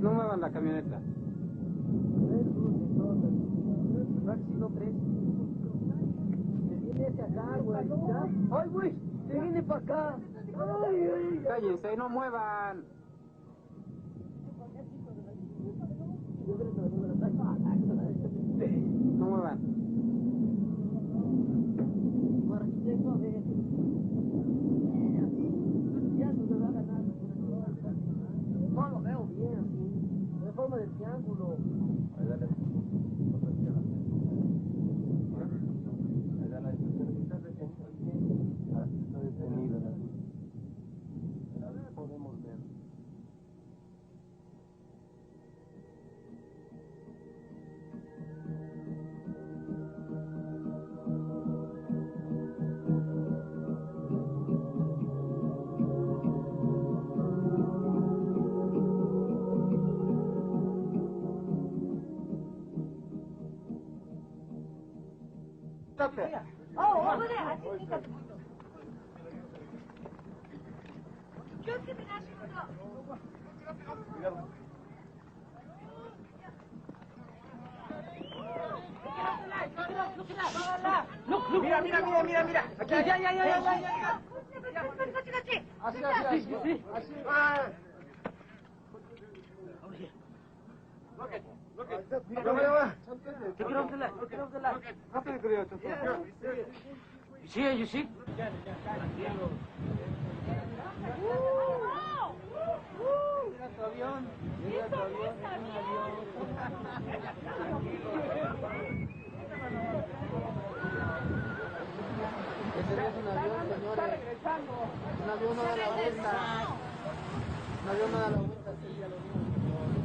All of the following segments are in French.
No muevan la camioneta. No crees. Se viene hacia acá, güey. ¡Ay, güey! Se viene para acá. ¡Ay, ay! Cállense, no muevan. No muevan. No lo veo bien así. De forma de triángulo. Está detenido. A ver, podemos ver. Oh, over there. I think he got the window. Just give me that Look, mira. Aquí, ya. Así. Look it. Take it off the light. You see? Mira tu avión. Ese no es un avión, señores. Un avión no da la vuelta. Un avión no da la vuelta, sí, ya lo vimos.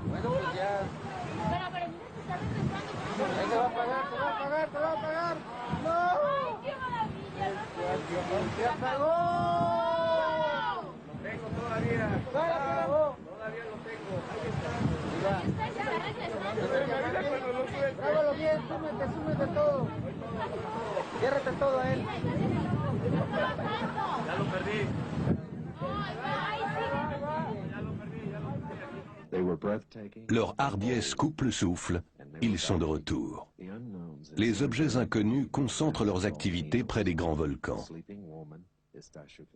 Bueno, pues ya. Pero mira, se está regresando. Ahí te va a pagar. ¡No! ¡Ay, qué maravilla! ¡Se apagó! Lo tengo todavía. Todavía lo tengo. Ahí está. Está ya regresando. Trágalo bien, súmete todo. Ciérrate todo a él. Ya lo perdí. Leur hardiesse coupe le souffle, ils sont de retour. Les objets inconnus concentrent leurs activités près des grands volcans.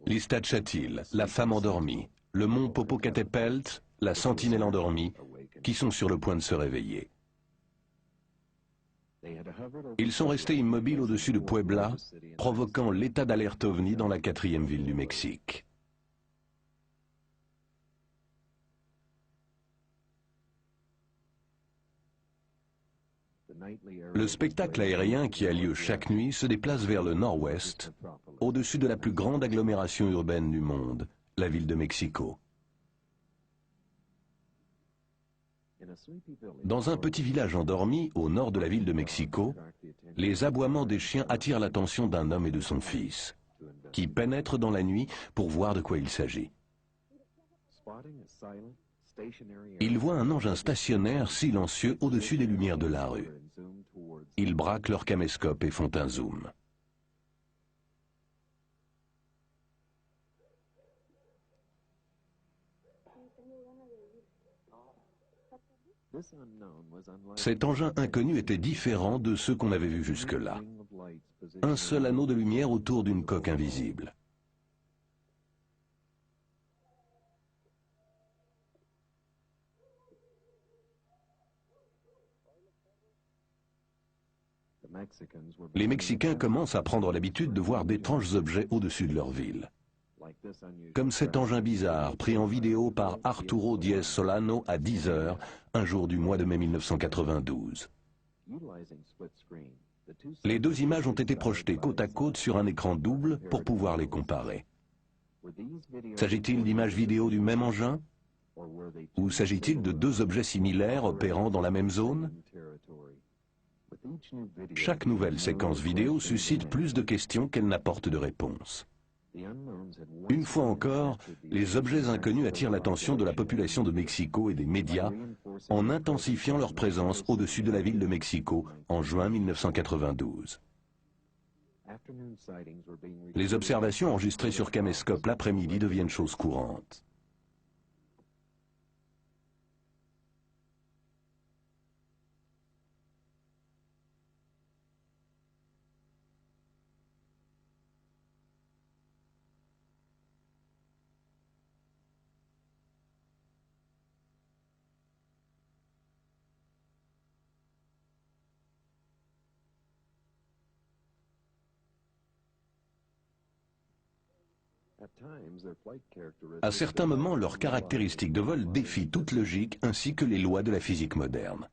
L'Istachatil, la femme endormie, le mont Popocatépetl, la sentinelle endormie, qui sont sur le point de se réveiller. Ils sont restés immobiles au-dessus de Puebla, provoquant l'état d'alerte ovni dans la 4e ville du Mexique. Le spectacle aérien qui a lieu chaque nuit se déplace vers le nord-ouest, au-dessus de la plus grande agglomération urbaine du monde, la ville de Mexico. Dans un petit village endormi, au nord de la ville de Mexico, les aboiements des chiens attirent l'attention d'un homme et de son fils, qui pénètrent dans la nuit pour voir de quoi il s'agit. Ils voient un engin stationnaire silencieux au-dessus des lumières de la rue. Ils braquent leur caméscope et font un zoom. Cet engin inconnu était différent de ceux qu'on avait vus jusque-là. Un seul anneau de lumière autour d'une coque invisible. Les Mexicains commencent à prendre l'habitude de voir d'étranges objets au-dessus de leur ville. Comme cet engin bizarre pris en vidéo par Arturo Diez Solano à 10 heures, un jour du mois de mai 1992. Les deux images ont été projetées côte à côte sur un écran double pour pouvoir les comparer. S'agit-il d'images vidéo du même engin? Ou s'agit-il de deux objets similaires opérant dans la même zone? Chaque nouvelle séquence vidéo suscite plus de questions qu'elle n'apporte de réponses. Une fois encore, les objets inconnus attirent l'attention de la population de Mexico et des médias en intensifiant leur présence au-dessus de la ville de Mexico en juin 1992. Les observations enregistrées sur caméscope l'après-midi deviennent chose courante. À certains moments, leurs caractéristiques de vol défient toute logique ainsi que les lois de la physique moderne.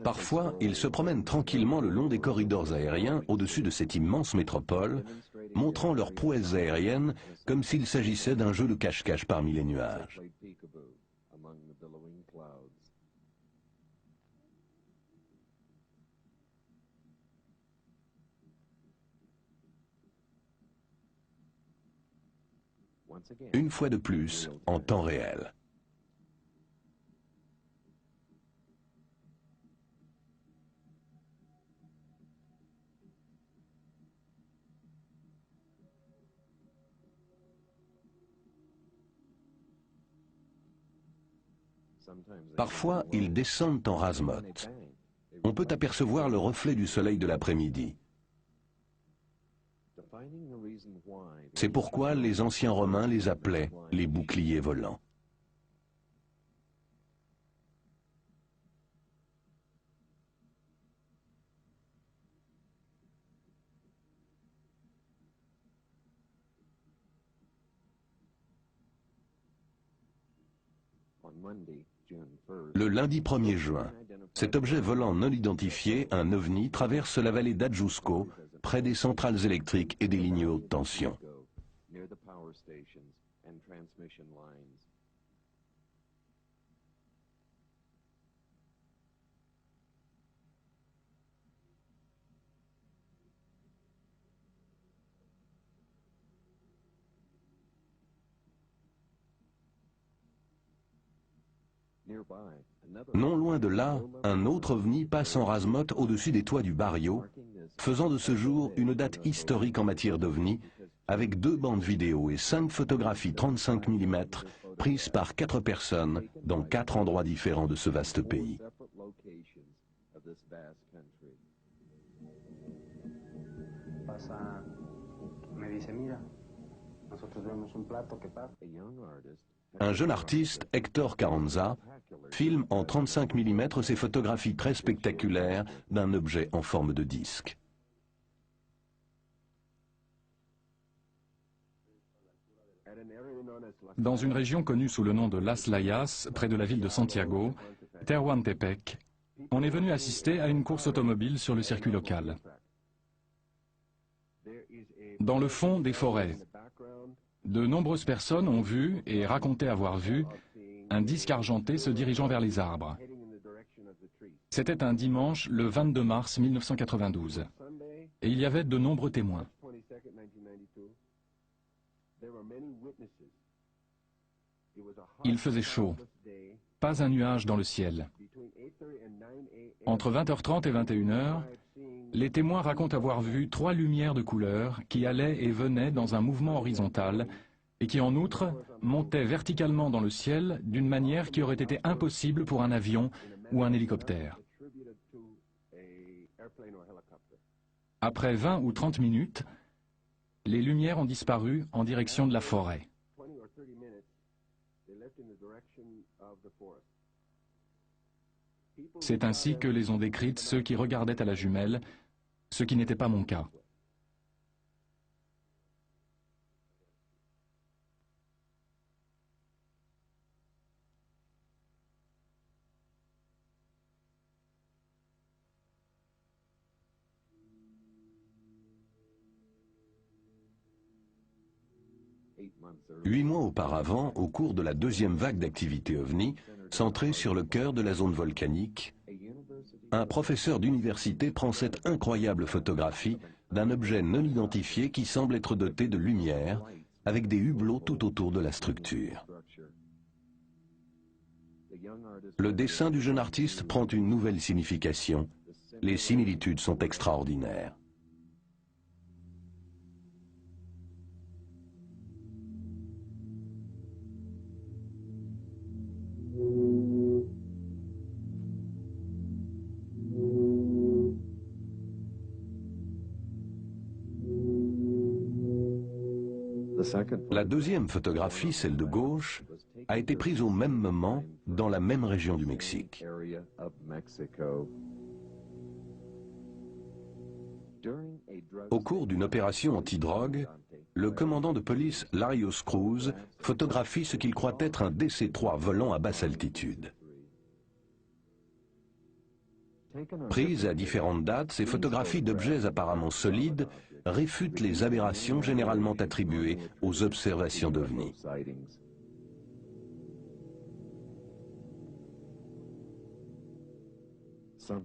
Parfois, ils se promènent tranquillement le long des corridors aériens au-dessus de cette immense métropole, montrant leurs prouesses aériennes comme s'il s'agissait d'un jeu de cache-cache parmi les nuages. Une fois de plus, en temps réel. Parfois, ils descendent en rase-motte. On peut apercevoir le reflet du soleil de l'après-midi. C'est pourquoi les anciens Romains les appelaient les boucliers volants. Le lundi 1er juin, cet objet volant non identifié, un ovni, traverse la vallée d'Ajusco, près des centrales électriques et des lignes haute tension. Non loin de là, un autre ovni passe en rase-motte au-dessus des toits du Barrio, faisant de ce jour une date historique en matière d'ovnis, avec 2 bandes vidéo et 5 photographies 35 mm prises par 4 personnes dans 4 endroits différents de ce vaste pays. Un jeune artiste, Héctor Carranza, filme en 35 mm ces photographies très spectaculaires d'un objet en forme de disque. Dans une région connue sous le nom de Las Layas, près de la ville de Santiago, Tehuantepec, on est venu assister à une course automobile sur le circuit local. Dans le fond, des forêts. De nombreuses personnes ont vu et raconté avoir vu un disque argenté se dirigeant vers les arbres. C'était un dimanche, le 22 mars 1992, et il y avait de nombreux témoins. Il faisait chaud, pas un nuage dans le ciel. Entre 20h30 et 21h, les témoins racontent avoir vu 3 lumières de couleur qui allaient et venaient dans un mouvement horizontal et qui, en outre, montaient verticalement dans le ciel d'une manière qui aurait été impossible pour un avion ou un hélicoptère. Après 20 ou 30 minutes, les lumières ont disparu en direction de la forêt. C'est ainsi que les ont décrites ceux qui regardaient à la jumelle, ce qui n'était pas mon cas. Huit mois auparavant, au cours de la 2e vague d'activité OVNI, centrée sur le cœur de la zone volcanique, un professeur d'université prend cette incroyable photographie d'un objet non identifié qui semble être doté de lumière, avec des hublots tout autour de la structure. Le dessin du jeune artiste prend une nouvelle signification Les similitudes sont extraordinaires. La deuxième photographie, celle de gauche, a été prise au même moment dans la même région du Mexique. Au cours d'une opération anti-drogue, le commandant de police Larios Cruz photographie ce qu'il croit être un DC-3 volant à basse altitude. Prises à différentes dates, ces photographies d'objets apparemment solides réfutent les aberrations généralement attribuées aux observations d'OVNI.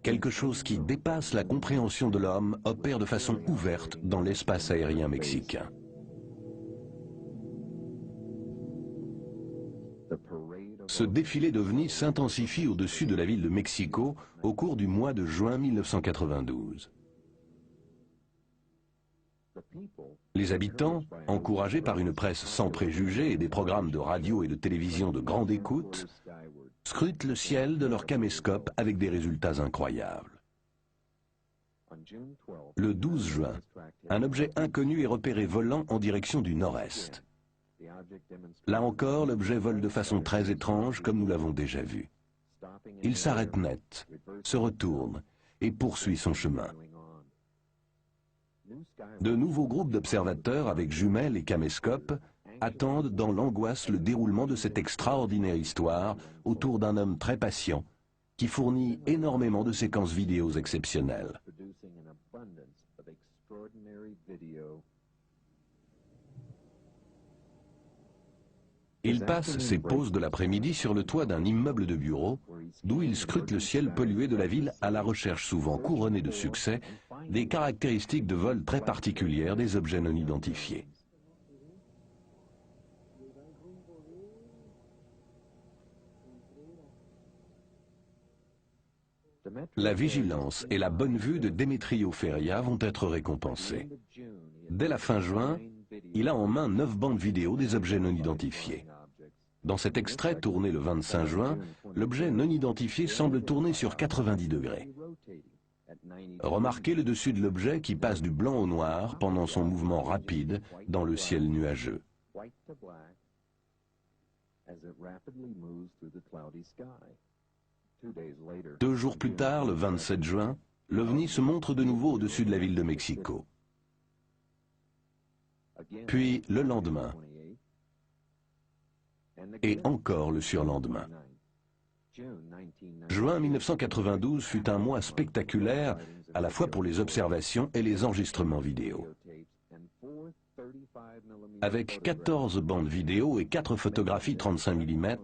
Quelque chose qui dépasse la compréhension de l'homme opère de façon ouverte dans l'espace aérien mexicain. Ce défilé d'OVNI s'intensifie au-dessus de la ville de Mexico au cours du mois de juin 1992. Les habitants, encouragés par une presse sans préjugés et des programmes de radio et de télévision de grande écoute, scrutent le ciel de leur caméscope avec des résultats incroyables. Le 12 juin, un objet inconnu est repéré volant en direction du nord-est. Là encore, l'objet vole de façon très étrange, comme nous l'avons déjà vu. Il s'arrête net, se retourne et poursuit son chemin. De nouveaux groupes d'observateurs avec jumelles et caméscopes attendent dans l'angoisse le déroulement de cette extraordinaire histoire autour d'un homme très patient qui fournit énormément de séquences vidéos exceptionnelles. Il passe ses pauses de l'après-midi sur le toit d'un immeuble de bureau, d'où il scrute le ciel pollué de la ville à la recherche souvent couronnée de succès des caractéristiques de vol très particulières des objets non identifiés. La vigilance et la bonne vue de Demetrio Feria vont être récompensées. Dès la fin juin, il a en main 9 bandes vidéo des objets non identifiés. Dans cet extrait tourné le 25 juin, l'objet non identifié semble tourner sur 90 degrés. Remarquez le dessus de l'objet qui passe du blanc au noir pendant son mouvement rapide dans le ciel nuageux. 2 jours plus tard, le 27 juin, l'OVNI se montre de nouveau au-dessus de la ville de Mexico. Puis le lendemain, et encore le surlendemain. Juin 1992 fut un mois spectaculaire à la fois pour les observations et les enregistrements vidéo. Avec 14 bandes vidéo et 4 photographies 35 mm,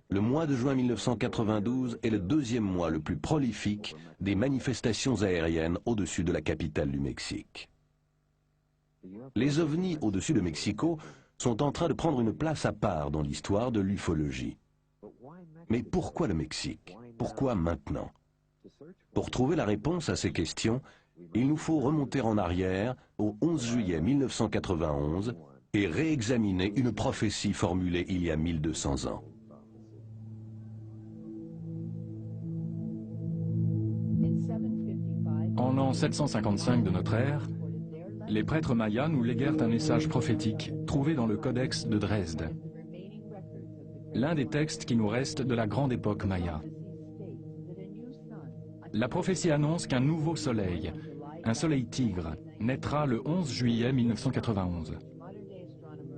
le mois de juin 1992 est le deuxième mois le plus prolifique des manifestations aériennes au-dessus de la capitale du Mexique. Les ovnis au-dessus de Mexico sont en train de prendre une place à part dans l'histoire de l'ufologie. Mais pourquoi le Mexique? Pourquoi maintenant? Pour trouver la réponse à ces questions, il nous faut remonter en arrière au 11 juillet 1991 et réexaminer une prophétie formulée il y a 1200 ans. En l'an 755 de notre ère, les prêtres mayas nous léguèrent un message prophétique trouvé dans le Codex de Dresde, l'un des textes qui nous restent de la grande époque maya. La prophétie annonce qu'un nouveau soleil, un soleil tigre, naîtra le 11 juillet 1991.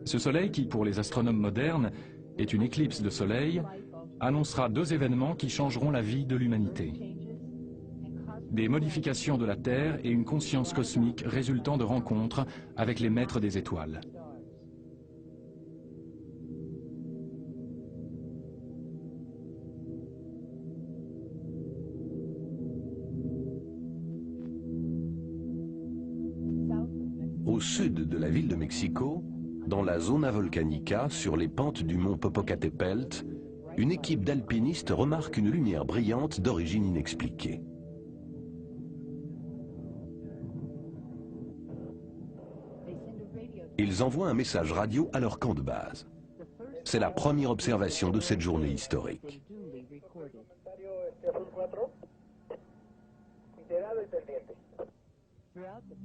Ce soleil, qui pour les astronomes modernes est une éclipse de soleil, annoncera 2 événements qui changeront la vie de l'humanité. Des modifications de la Terre et une conscience cosmique résultant de rencontres avec les maîtres des étoiles. Au sud de la ville de Mexico, dans la Zona Volcanica, sur les pentes du mont Popocatépetl, une équipe d'alpinistes remarque une lumière brillante d'origine inexpliquée. Ils envoient un message radio à leur camp de base. C'est la première observation de cette journée historique.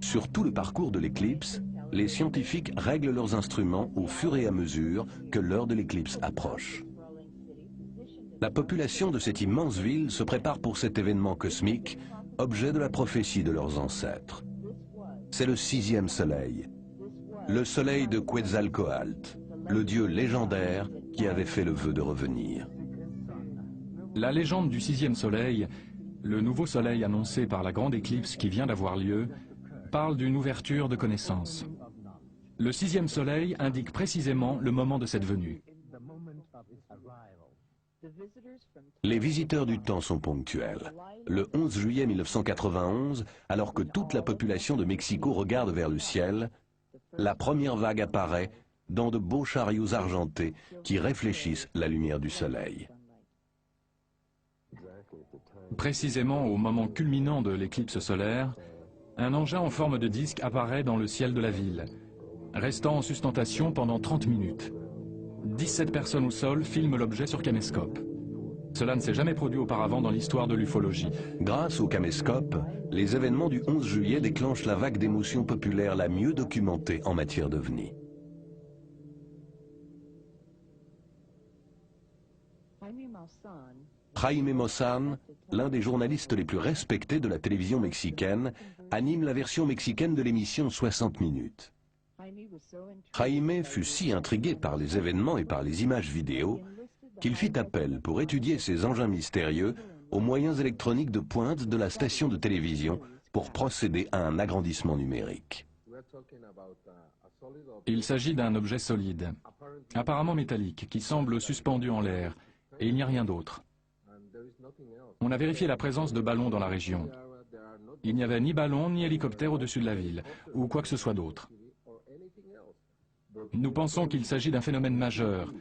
Sur tout le parcours de l'éclipse, les scientifiques règlent leurs instruments au fur et à mesure que l'heure de l'éclipse approche. La population de cette immense ville se prépare pour cet événement cosmique, objet de la prophétie de leurs ancêtres. C'est le 6e soleil, le soleil de Quetzalcoatl, le dieu légendaire qui avait fait le vœu de revenir. La légende du 6e soleil, le nouveau soleil annoncé par la grande éclipse qui vient d'avoir lieu, parle d'une ouverture de connaissance. Le 6e soleil indique précisément le moment de cette venue. Les visiteurs du temps sont ponctuels. Le 11 juillet 1991, alors que toute la population de Mexico regarde vers le ciel, la première vague apparaît dans de beaux chariots argentés qui réfléchissent la lumière du soleil. Précisément au moment culminant de l'éclipse solaire, un engin en forme de disque apparaît dans le ciel de la ville, restant en sustentation pendant 30 minutes. 17 personnes au sol filment l'objet sur caméscope. Cela ne s'est jamais produit auparavant dans l'histoire de l'ufologie. Grâce au caméscope, les événements du 11 juillet déclenchent la vague d'émotions populaires la mieux documentée en matière d'OVNI. Jaime Maussan, l'un des journalistes les plus respectés de la télévision mexicaine, anime la version mexicaine de l'émission 60 minutes. Jaime fut si intrigué par les événements et par les images vidéo qu'il fit appel pour étudier ces engins mystérieux aux moyens électroniques de pointe de la station de télévision pour procéder à un agrandissement numérique. Il s'agit d'un objet solide, apparemment métallique, qui semble suspendu en l'air, et il n'y a rien d'autre. On a vérifié la présence de ballons dans la région. Il n'y avait ni ballon ni hélicoptère au-dessus de la ville, ou quoi que ce soit d'autre. Nous pensons qu'il s'agit d'un phénomène majeur,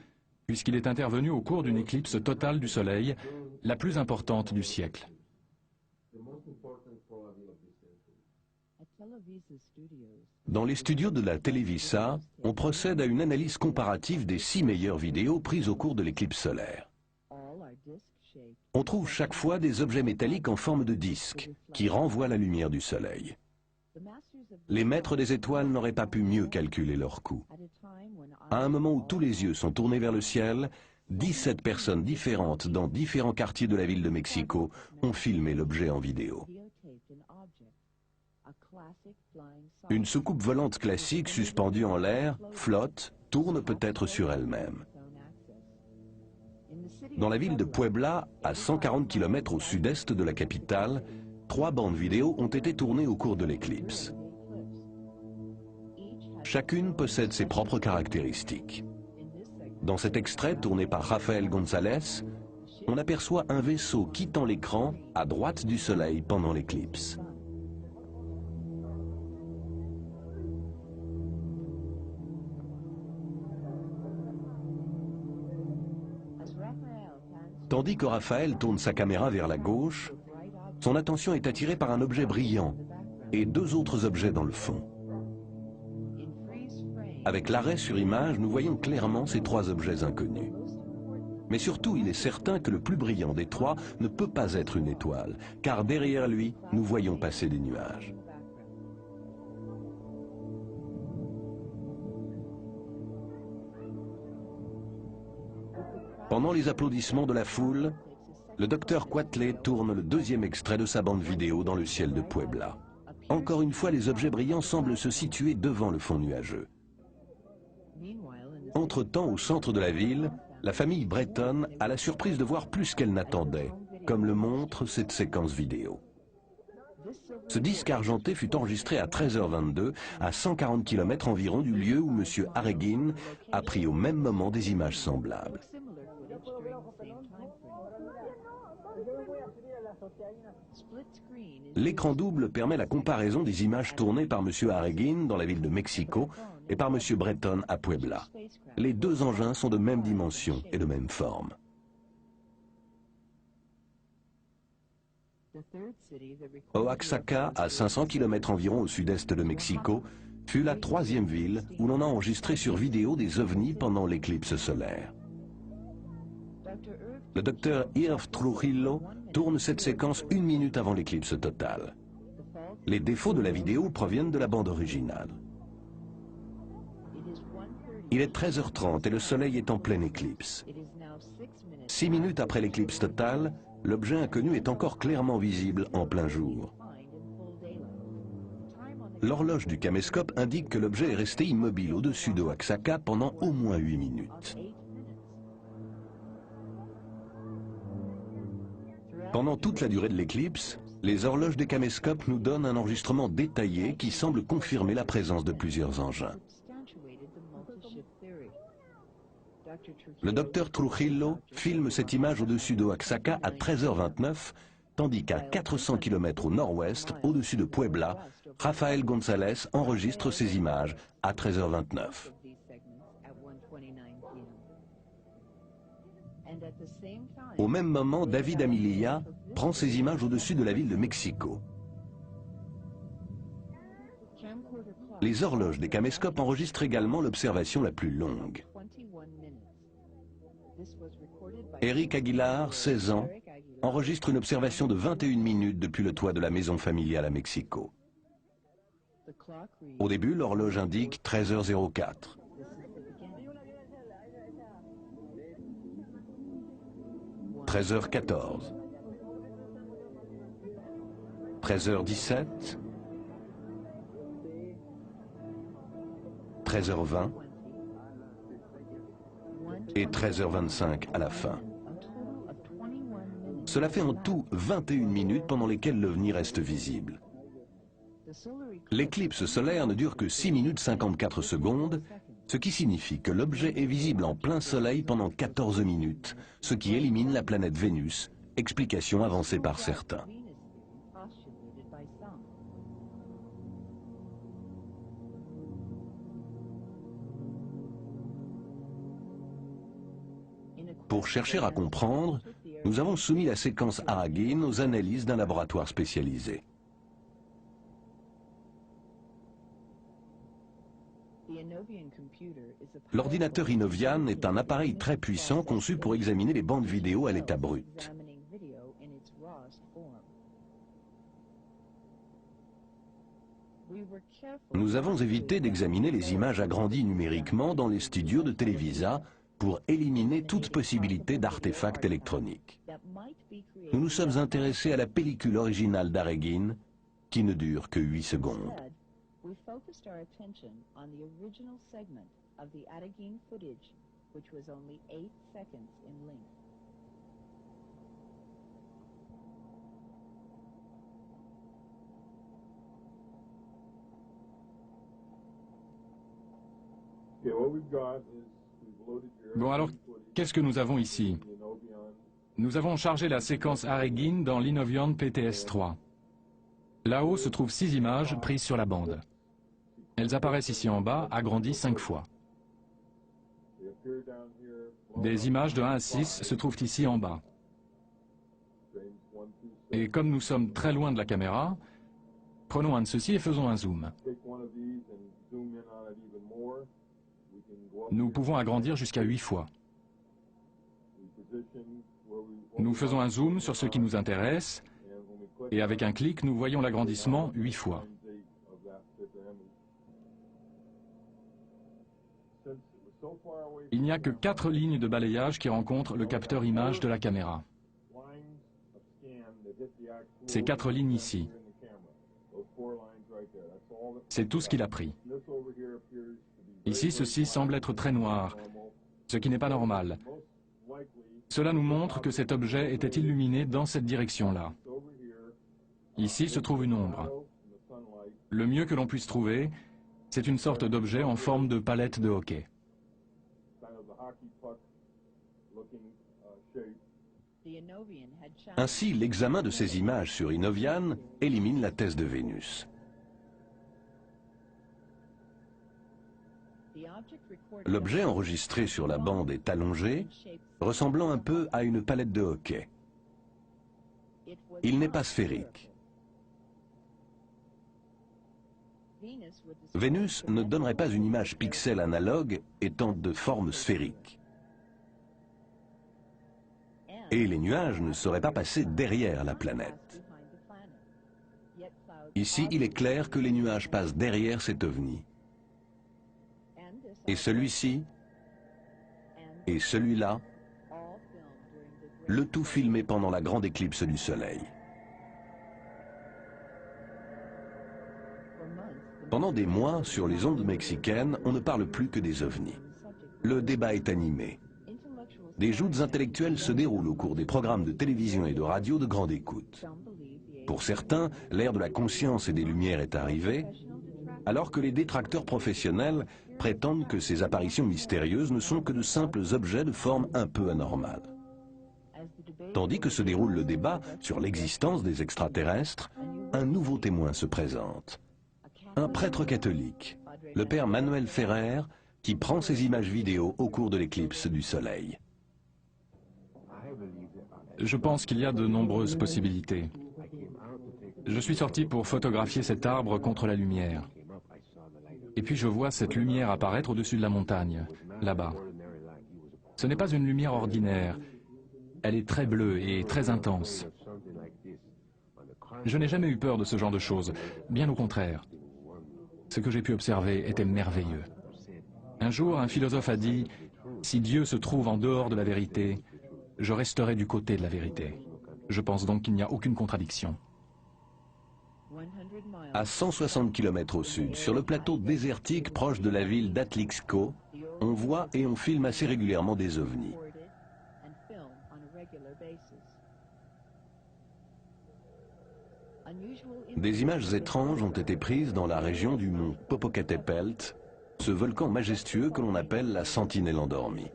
puisqu'il est intervenu au cours d'une éclipse totale du Soleil, la plus importante du siècle. Dans les studios de la Televisa, on procède à une analyse comparative des 6 meilleures vidéos prises au cours de l'éclipse solaire. On trouve chaque fois des objets métalliques en forme de disque, qui renvoient la lumière du Soleil. Les maîtres des étoiles n'auraient pas pu mieux calculer leur coût. À un moment où tous les yeux sont tournés vers le ciel, 17 personnes différentes dans différents quartiers de la ville de Mexico ont filmé l'objet en vidéo. Une soucoupe volante classique suspendue en l'air flotte, tourne peut-être sur elle-même. Dans la ville de Puebla, à 140 km au sud-est de la capitale, 3 bandes vidéo ont été tournées au cours de l'éclipse. Chacune possède ses propres caractéristiques. Dans cet extrait tourné par Rafael González, on aperçoit un vaisseau quittant l'écran à droite du Soleil pendant l'éclipse. Tandis que Raphaël tourne sa caméra vers la gauche, son attention est attirée par un objet brillant et 2 autres objets dans le fond. Avec l'arrêt sur image, nous voyons clairement ces 3 objets inconnus. Mais surtout, il est certain que le plus brillant des 3 ne peut pas être une étoile, car derrière lui, nous voyons passer des nuages. Pendant les applaudissements de la foule, le docteur Quatley tourne le 2e extrait de sa bande vidéo dans le ciel de Puebla. Encore une fois, les objets brillants semblent se situer devant le fond nuageux. Entre-temps, au centre de la ville, la famille Breton a la surprise de voir plus qu'elle n'attendait, comme le montre cette séquence vidéo. Ce disque argenté fut enregistré à 13h22, à 140 km environ du lieu où M. Harreguin a pris au même moment des images semblables. L'écran double permet la comparaison des images tournées par M. Harreguin dans la ville de Mexico et par M. Breton à Puebla. Les 2 engins sont de même dimension et de même forme. Oaxaca, à 500 km environ au sud-est de Mexico, fut la troisième ville où l'on a enregistré sur vidéo des ovnis pendant l'éclipse solaire. Le docteur Irv Trujillo tourne cette séquence 1 minute avant l'éclipse totale. Les défauts de la vidéo proviennent de la bande originale. Il est 13h30 et le soleil est en pleine éclipse. 6 minutes après l'éclipse totale, l'objet inconnu est encore clairement visible en plein jour. L'horloge du caméscope indique que l'objet est resté immobile au-dessus de Oaxaca pendant au moins 8 minutes. Pendant toute la durée de l'éclipse, les horloges des caméscopes nous donnent un enregistrement détaillé qui semble confirmer la présence de plusieurs engins. Le docteur Trujillo filme cette image au-dessus de Oaxaca à 13h29, tandis qu'à 400 km au nord-ouest, au-dessus de Puebla, Rafael González enregistre ces images à 13h29. Au même moment, David Amililla prend ces images au-dessus de la ville de Mexico. Les horloges des caméscopes enregistrent également l'observation la plus longue. Eric Aguilar, 16 ans, enregistre une observation de 21 minutes depuis le toit de la maison familiale à Mexico. Au début, l'horloge indique 13h04. « 13h14. 13h17. 13h20. Et 13h25 à la fin. Cela fait en tout 21 minutes pendant lesquelles l'OVNI reste visible. L'éclipse solaire ne dure que 6 minutes 54 secondes, ce qui signifie que l'objet est visible en plein soleil pendant 14 minutes, ce qui élimine la planète Vénus, explication avancée par certains. Pour chercher à comprendre, nous avons soumis la séquence Aragin aux analyses d'un laboratoire spécialisé. L'ordinateur Inovian est un appareil très puissant conçu pour examiner les bandes vidéo à l'état brut. Nous avons évité d'examiner les images agrandies numériquement dans les studios de Televisa pour éliminer toute possibilité d'artefacts électroniques. Nous nous sommes intéressés à la pellicule originale d'Aragin, qui ne dure que 8 secondes. We focused our attention on the original segment of the Aragin footage, which was only 8 seconds in length. Bon alors, qu'est-ce que nous avons ici? Nous avons chargé la séquence Aragin dans l'Inovian PTS-3. Là-haut se trouvent 6 images prises sur la bande. Elles apparaissent ici en bas, agrandies 5 fois. Des images de 1 à 6 se trouvent ici en bas. Et comme nous sommes très loin de la caméra, prenons un de ceux-ci et faisons un zoom. Nous pouvons agrandir jusqu'à 8 fois. Nous faisons un zoom sur ce qui nous intéresse, et avec un clic, nous voyons l'agrandissement 8 fois. Il n'y a que 4 lignes de balayage qui rencontrent le capteur image de la caméra. Ces 4 lignes ici. C'est tout ce qu'il a pris. Ici, ceci semble être très noir, ce qui n'est pas normal. Cela nous montre que cet objet était illuminé dans cette direction-là. Ici se trouve une ombre. Le mieux que l'on puisse trouver, c'est une sorte d'objet en forme de palette de hockey. Ainsi, l'examen de ces images sur Inovian élimine la thèse de Vénus. L'objet enregistré sur la bande est allongé, ressemblant un peu à une palette de hockey. Il n'est pas sphérique. Vénus ne donnerait pas une image pixel analogue étant de forme sphérique. Et les nuages ne seraient pas passés derrière la planète. Ici, il est clair que les nuages passent derrière cet ovni. Et celui-ci, et celui-là, le tout filmé pendant la grande éclipse du Soleil. Pendant des mois, sur les ondes mexicaines, on ne parle plus que des ovnis. Le débat est animé. Des joutes intellectuelles se déroulent au cours des programmes de télévision et de radio de grande écoute. Pour certains, l'ère de la conscience et des lumières est arrivée, alors que les détracteurs professionnels prétendent que ces apparitions mystérieuses ne sont que de simples objets de forme un peu anormale. Tandis que se déroule le débat sur l'existence des extraterrestres, un nouveau témoin se présente. Un prêtre catholique, le père Manuel Ferrer, qui prend ces images vidéo au cours de l'éclipse du Soleil. Je pense qu'il y a de nombreuses possibilités. Je suis sorti pour photographier cet arbre contre la lumière. Et puis je vois cette lumière apparaître au-dessus de la montagne, là-bas. Ce n'est pas une lumière ordinaire. Elle est très bleue et très intense. Je n'ai jamais eu peur de ce genre de choses, bien au contraire. Ce que j'ai pu observer était merveilleux. Un jour, un philosophe a dit « Si Dieu se trouve en dehors de la vérité, je resterai du côté de la vérité. » Je pense donc qu'il n'y a aucune contradiction. À 160 km au sud, sur le plateau désertique proche de la ville d'Atlixco, on voit et on filme assez régulièrement des ovnis. Des images étranges ont été prises dans la région du mont Popocatépetl, ce volcan majestueux que l'on appelle la sentinelle endormie.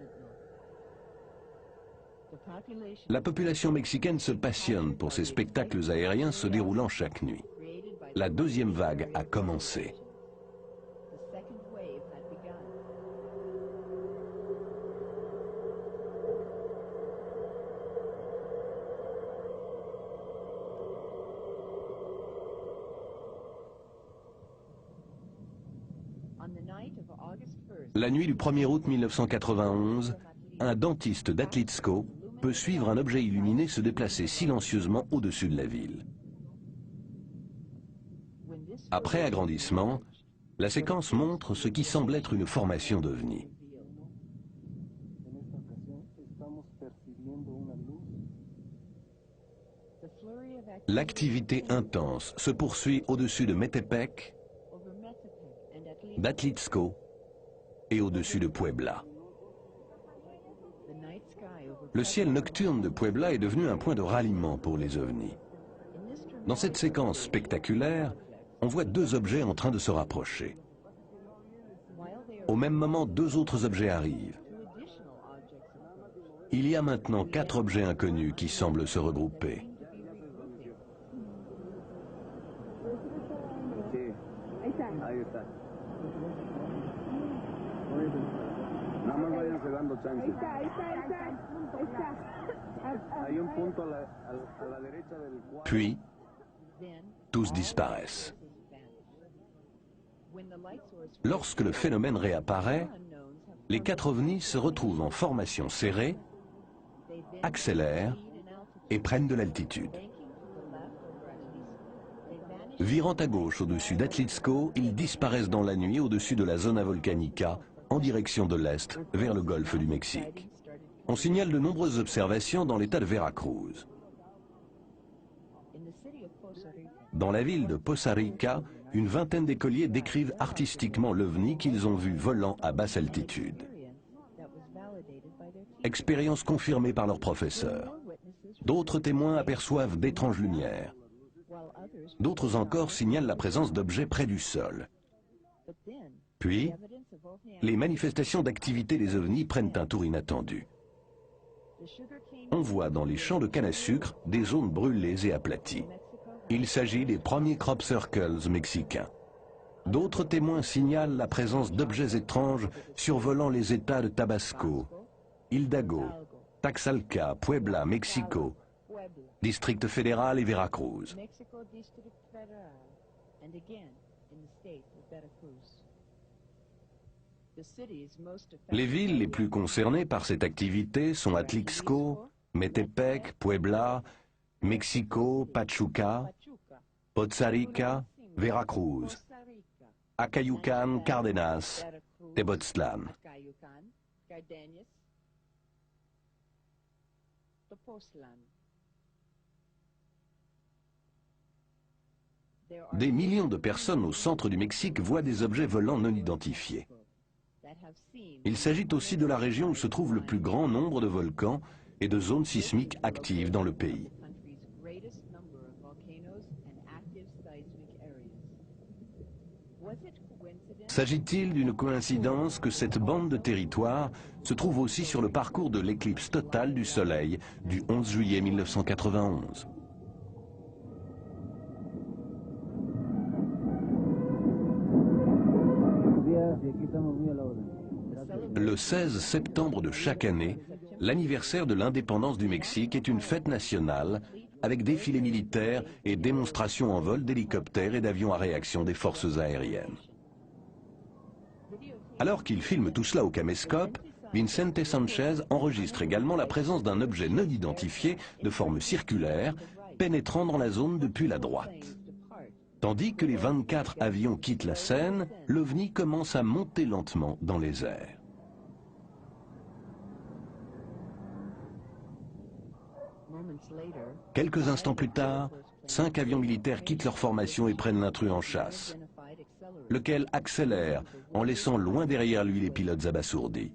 La population mexicaine se passionne pour ces spectacles aériens se déroulant chaque nuit. La deuxième vague a commencé. La nuit du 1er août 1991, un dentiste d'Atlixco peut suivre un objet illuminé se déplacer silencieusement au-dessus de la ville. Après agrandissement, la séquence montre ce qui semble être une formation d'ovnis. L'activité intense se poursuit au-dessus de Metepec, d'Atlixco et au-dessus de Puebla. Le ciel nocturne de Puebla est devenu un point de ralliement pour les ovnis. Dans cette séquence spectaculaire, on voit deux objets en train de se rapprocher. Au même moment, deux autres objets arrivent. Il y a maintenant 4 objets inconnus qui semblent se regrouper. Puis, tous disparaissent. Lorsque le phénomène réapparaît, les 4 ovnis se retrouvent en formation serrée, accélèrent et prennent de l'altitude. Virant à gauche au-dessus d'Atlixco, ils disparaissent dans la nuit au-dessus de la zona volcanica en direction de l'est vers le golfe du Mexique. On signale de nombreuses observations dans l'état de Veracruz. Dans la ville de Poza Rica, une vingtaine d'écoliers décrivent artistiquement l'ovni qu'ils ont vu volant à basse altitude. Expérience confirmée par leurs professeurs. D'autres témoins aperçoivent d'étranges lumières. D'autres encore signalent la présence d'objets près du sol. Puis, les manifestations d'activité des ovnis prennent un tour inattendu. On voit dans les champs de canne à sucre des zones brûlées et aplaties. Il s'agit des premiers crop circles mexicains. D'autres témoins signalent la présence d'objets étranges survolant les États de Tabasco, Hidalgo, Taxalca, Puebla, Mexico, District fédéral et Veracruz. Les villes les plus concernées par cette activité sont Atlixco, Metepec, Puebla, Mexico, Pachuca, Poza Rica, Veracruz, Acayucan, Cardenas, Tepoztlán. Des millions de personnes au centre du Mexique voient des objets volants non identifiés. Il s'agit aussi de la région où se trouve le plus grand nombre de volcans et de zones sismiques actives dans le pays. S'agit-il d'une coïncidence que cette bande de territoire se trouve aussi sur le parcours de l'éclipse totale du Soleil du 11 juillet 1991 ? Le 16 septembre de chaque année, l'anniversaire de l'indépendance du Mexique est une fête nationale avec défilés militaires et démonstrations en vol d'hélicoptères et d'avions à réaction des forces aériennes. Alors qu'il filme tout cela au caméscope, Vicente Sanchez enregistre également la présence d'un objet non identifié de forme circulaire pénétrant dans la zone depuis la droite. Tandis que les 24 avions quittent la scène, l'OVNI commence à monter lentement dans les airs. Quelques instants plus tard, 5 avions militaires quittent leur formation et prennent l'intrus en chasse, lequel accélère en laissant loin derrière lui les pilotes abasourdis.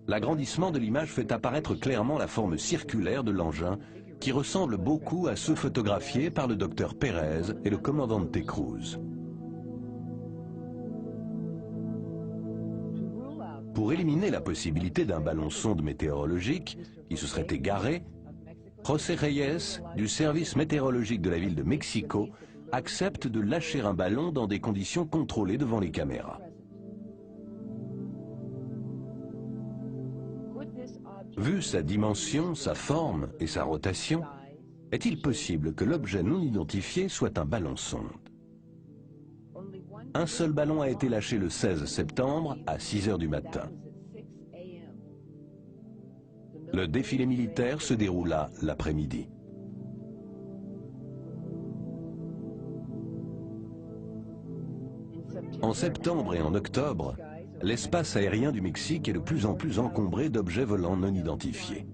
L'agrandissement de l'image fait apparaître clairement la forme circulaire de l'engin qui ressemble beaucoup à ceux photographiés par le docteur Pérez et le commandante Cruz. Pour éliminer la possibilité d'un ballon sonde météorologique qui se serait égaré, José Reyes, du service météorologique de la ville de Mexico, accepte de lâcher un ballon dans des conditions contrôlées devant les caméras. Vu sa dimension, sa forme et sa rotation, est-il possible que l'objet non identifié soit un ballon sonde? Un seul ballon a été lâché le 16 septembre à 6 h du matin. Le défilé militaire se déroula l'après-midi. En septembre et en octobre, l'espace aérien du Mexique est de plus en plus encombré d'objets volants non identifiés,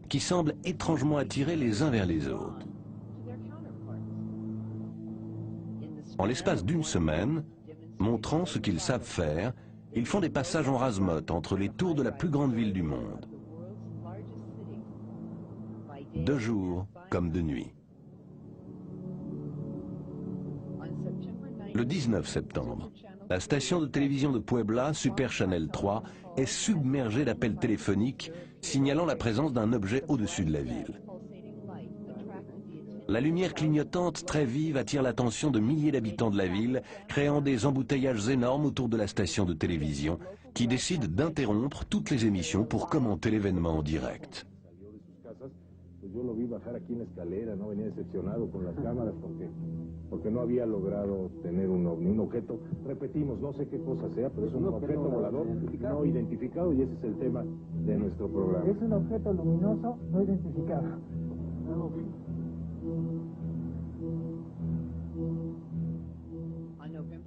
qui semblent étrangement attirés les uns vers les autres. En l'espace d'une semaine, montrant ce qu'ils savent faire, ils font des passages en rase-motte entre les tours de la plus grande ville du monde. De jour comme de nuit. Le 19 septembre, la station de télévision de Puebla, Super Channel 3, est submergée d'appels téléphoniques signalant la présence d'un objet au-dessus de la ville. La lumière clignotante très vive attire l'attention de milliers d'habitants de la ville, créant des embouteillages énormes autour de la station de télévision, qui décide d'interrompre toutes les émissions pour commenter l'événement en direct. Yo lo vi bajar aquí en la escalera, no venía decepcionado con las cámaras porque no había logrado tener un ovni, un objeto, repetimos, no sé qué cosa sea, pero es un objeto volador no identificado y ese es el tema de nuestro programa. Es un objeto luminoso no identificado.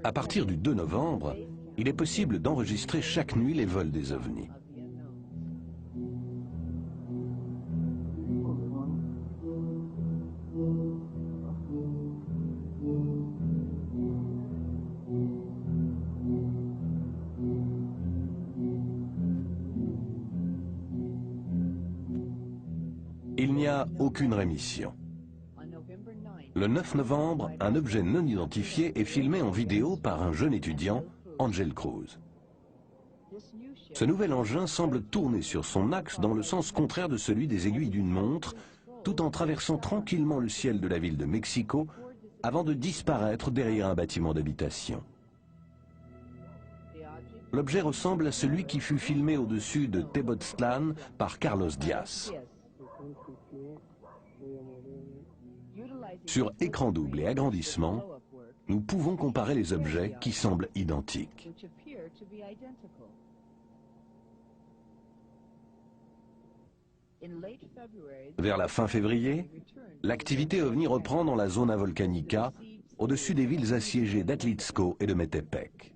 À partir du 2 novembre, il est possible d'enregistrer chaque nuit les vols des ovnis. Il n'y a aucune rémission. Le 9 novembre, un objet non identifié est filmé en vidéo par un jeune étudiant, Angel Cruz. Ce nouvel engin semble tourner sur son axe dans le sens contraire de celui des aiguilles d'une montre, tout en traversant tranquillement le ciel de la ville de Mexico avant de disparaître derrière un bâtiment d'habitation. L'objet ressemble à celui qui fut filmé au-dessus de Tepoztlán par Carlos Diaz. Sur écran double et agrandissement, nous pouvons comparer les objets qui semblent identiques. which appear to be identical. In late February, Vers la fin février, l'activité OVNI reprend dans la zone Volcanica, au-dessus des villes assiégées d'Atlixco et de Metepec.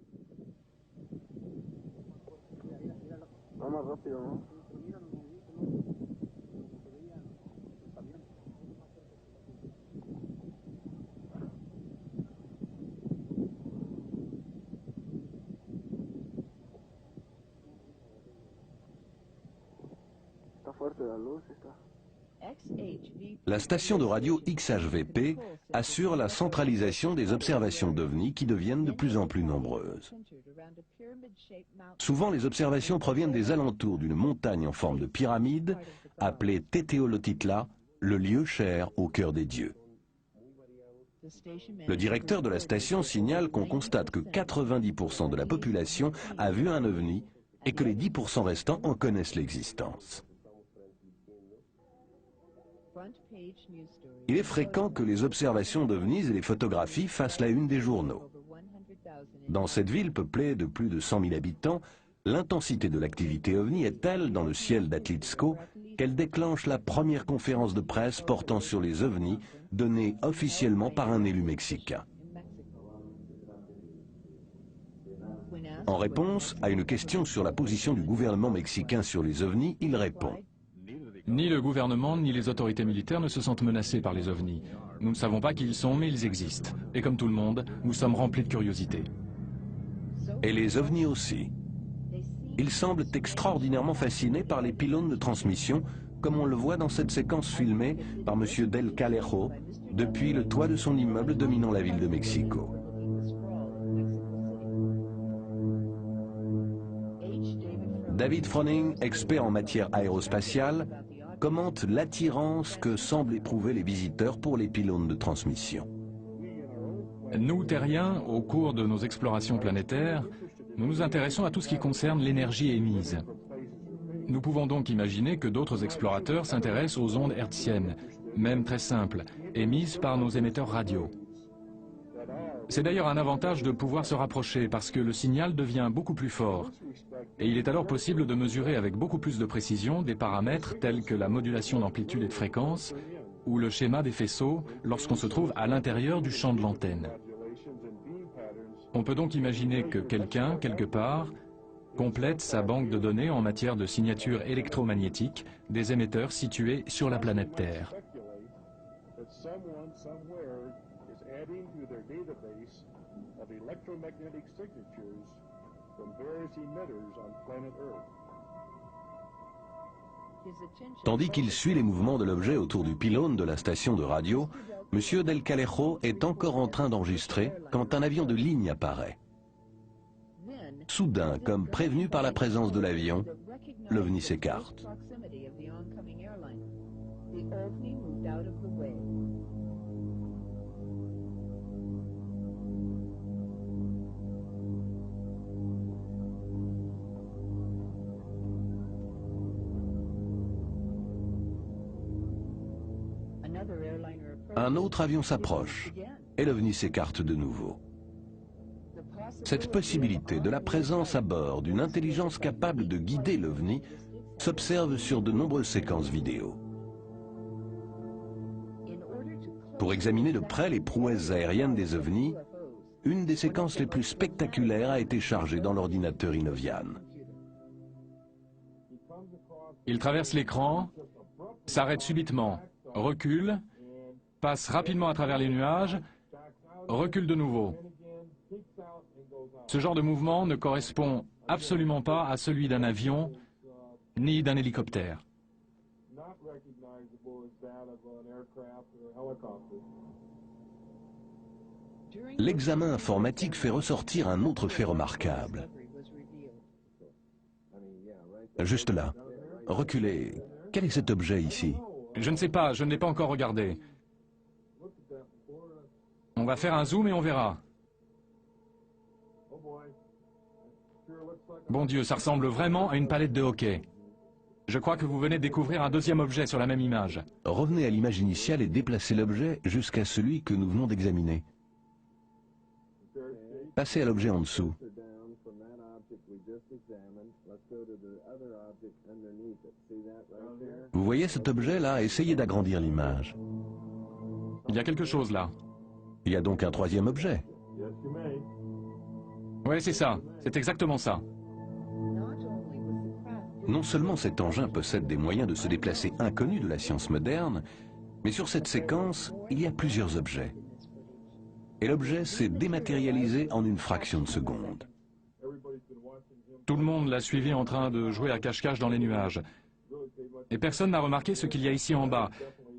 La station de radio XHVP assure la centralisation des observations d'OVNI qui deviennent de plus en plus nombreuses. Souvent, les observations proviennent des alentours d'une montagne en forme de pyramide, appelée Teteolotitla, le lieu cher au cœur des dieux. Le directeur de la station signale qu'on constate que 90% de la population a vu un OVNI et que les 10% restants en connaissent l'existence. Il est fréquent que les observations d'OVNIs et les photographies fassent la une des journaux. Dans cette ville peuplée de plus de 100 000 habitants, l'intensité de l'activité OVNI est telle dans le ciel d'Atlixco qu'elle déclenche la première conférence de presse portant sur les OVNIs donnée officiellement par un élu mexicain. En réponse à une question sur la position du gouvernement mexicain sur les OVNIs, il répond: Ni le gouvernement ni les autorités militaires ne se sentent menacés par les ovnis. Nous ne savons pas qui ils sont, mais ils existent. Et comme tout le monde, nous sommes remplis de curiosité. Et les ovnis aussi. Ils semblent extraordinairement fascinés par les pylônes de transmission, comme on le voit dans cette séquence filmée par M. Del Calejo depuis le toit de son immeuble dominant la ville de Mexico. David Froning, expert en matière aérospatiale, commente l'attirance que semblent éprouver les visiteurs pour les pylônes de transmission. Nous, terriens, au cours de nos explorations planétaires, nous nous intéressons à tout ce qui concerne l'énergie émise. Nous pouvons donc imaginer que d'autres explorateurs s'intéressent aux ondes hertziennes, même très simples, émises par nos émetteurs radio. C'est d'ailleurs un avantage de pouvoir se rapprocher parce que le signal devient beaucoup plus fort. Et il est alors possible de mesurer avec beaucoup plus de précision des paramètres tels que la modulation d'amplitude et de fréquence ou le schéma des faisceaux lorsqu'on se trouve à l'intérieur du champ de l'antenne. On peut donc imaginer que quelqu'un, quelque part, complète sa banque de données en matière de signature électromagnétique des émetteurs situés sur la planète Terre. Tandis qu'il suit les mouvements de l'objet autour du pylône de la station de radio, M. Del Calejo est encore en train d'enregistrer quand un avion de ligne apparaît. Soudain, comme prévenu par la présence de l'avion, l'OVNI s'écarte. Un autre avion s'approche et l'OVNI s'écarte de nouveau. Cette possibilité de la présence à bord d'une intelligence capable de guider l'OVNI s'observe sur de nombreuses séquences vidéo. Pour examiner de près les prouesses aériennes des OVNIs, une des séquences les plus spectaculaires a été chargée dans l'ordinateur Inovian. Il traverse l'écran, s'arrête subitement, recule, passe rapidement à travers les nuages, recule de nouveau. Ce genre de mouvement ne correspond absolument pas à celui d'un avion ni d'un hélicoptère. L'examen informatique fait ressortir un autre fait remarquable. Juste là, reculez. Quel est cet objet ici? Je ne sais pas, je ne l'ai pas encore regardé. On va faire un zoom et on verra. Bon Dieu, ça ressemble vraiment à une palette de hockey. Je crois que vous venez de découvrir un deuxième objet sur la même image. Revenez à l'image initiale et déplacez l'objet jusqu'à celui que nous venons d'examiner. Passez à l'objet en dessous. Vous voyez cet objet-là? Essayez d'agrandir l'image. Il y a quelque chose là. Il y a donc un troisième objet. Ouais, c'est ça. C'est exactement ça. Non seulement cet engin possède des moyens de se déplacer inconnus de la science moderne, mais sur cette séquence, il y a plusieurs objets. Et l'objet s'est dématérialisé en une fraction de seconde. Tout le monde l'a suivi en train de jouer à cache-cache dans les nuages. Et personne n'a remarqué ce qu'il y a ici en bas,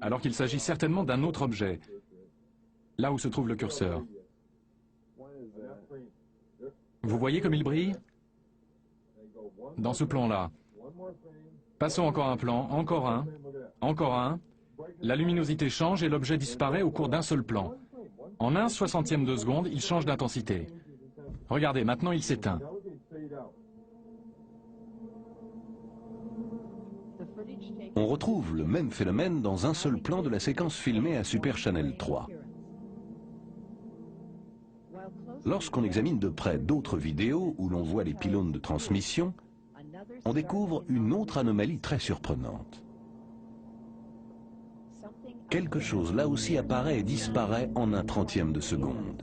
alors qu'il s'agit certainement d'un autre objet. Là où se trouve le curseur. Vous voyez comme il brille? Dans ce plan-là. Passons encore un plan, encore un, encore un. La luminosité change et l'objet disparaît au cours d'un seul plan. En 1/60e de seconde, il change d'intensité. Regardez, maintenant il s'éteint. On retrouve le même phénomène dans un seul plan de la séquence filmée à Super Channel 3. Lorsqu'on examine de près d'autres vidéos où l'on voit les pylônes de transmission, on découvre une autre anomalie très surprenante. Quelque chose là aussi apparaît et disparaît en 1/30e de seconde.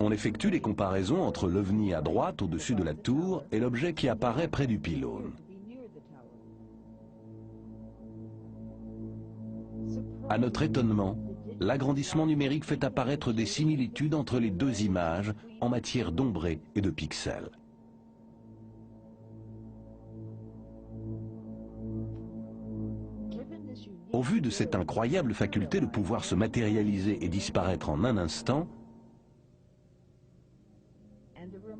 On effectue les comparaisons entre l'OVNI à droite au-dessus de la tour et l'objet qui apparaît près du pylône. À notre étonnement, l'agrandissement numérique fait apparaître des similitudes entre les deux images en matière d'ombré et de pixels. Au vu de cette incroyable faculté de pouvoir se matérialiser et disparaître en un instant,